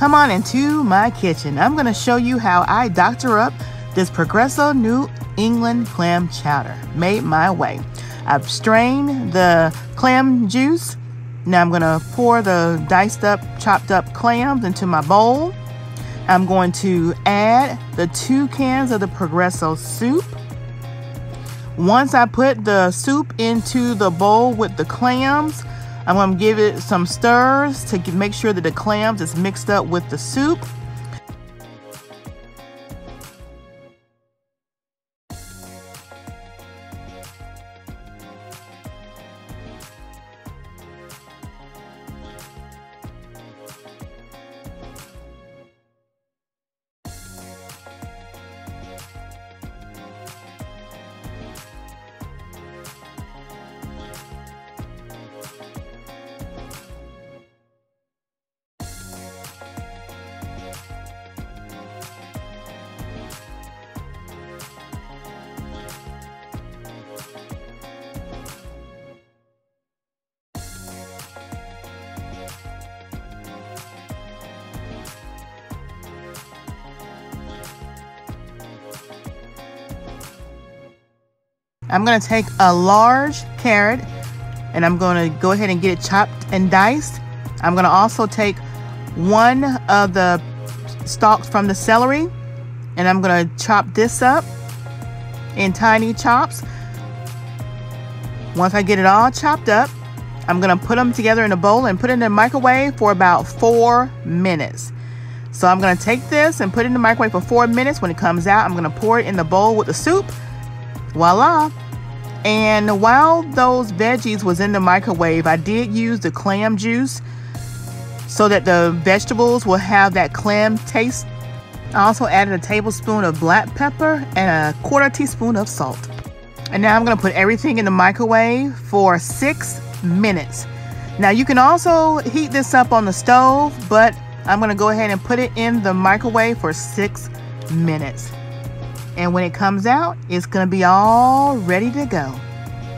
Come on into my kitchen. I'm going to show you how I doctor up this Progresso New England clam chowder made my way. I've strained the clam juice. Now I'm going to pour the diced up, chopped up clams into my bowl. I'm going to add the 2 cans of the Progresso soup. Once I put the soup into the bowl with the clams, I'm going to give it some stirs to make sure that the clams is mixed up with the soup. I'm going to take a large carrot and I'm going to go ahead and get it chopped and diced. I'm going to also take one of the stalks from the celery and I'm going to chop this up in tiny chops. Once I get it all chopped up, I'm going to put them together in a bowl and put it in the microwave for about 4 minutes. So I'm going to take this and put it in the microwave for 4 minutes. When it comes out, I'm going to pour it in the bowl with the soup. Voila. And while those veggies was in the microwave, I did use the clam juice so that the vegetables will have that clam taste. I also added a tablespoon of black pepper and a 1/4 teaspoon of salt. And now I'm going to put everything in the microwave for 6 minutes. Now you can also heat this up on the stove, but I'm going to go ahead and put it in the microwave for 6 minutes. And when it comes out, it's going to be all ready to go.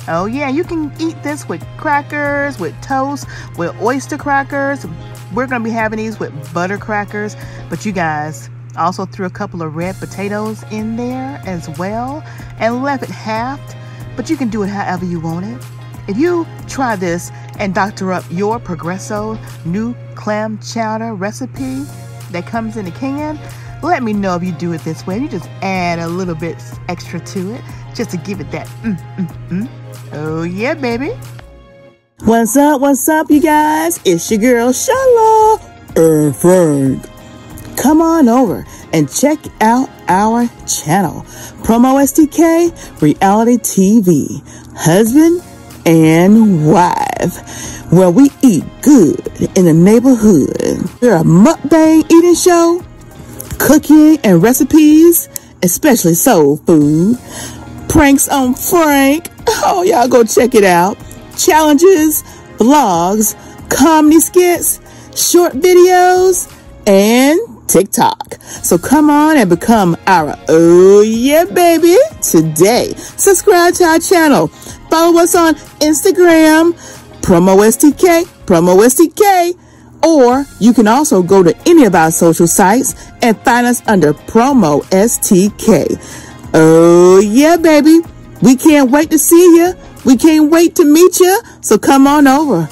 Oh yeah, you can eat this with crackers, with toast, with oyster crackers. We're going to be having these with butter crackers. But you guys also threw a couple of red potatoes in there as well and left it halved. But you can do it however you want it. If you try this and doctor up your Progresso new clam chowder recipe that comes in a can, let me know if you do it this way. You just add a little bit extra to it just to give it that Oh yeah, baby. What's up, you guys? It's your girl, Sheila and Frank. Come on over and check out our channel, PromoSTK Reality TV, husband and wife, where we eat good in the neighborhood. We're a mukbang eating show, cooking and recipes, especially soul food, pranks on Frank. Oh, y'all go check it out. Challenges, vlogs, comedy skits, short videos, and TikTok. So come on and become our oh yeah baby today. Subscribe to our channel. Follow us on Instagram, PromoSTK, or you can also go to any of our social sites and find us under PromoSTK. Oh yeah, baby. We can't wait to see you. We can't wait to meet you. So come on over.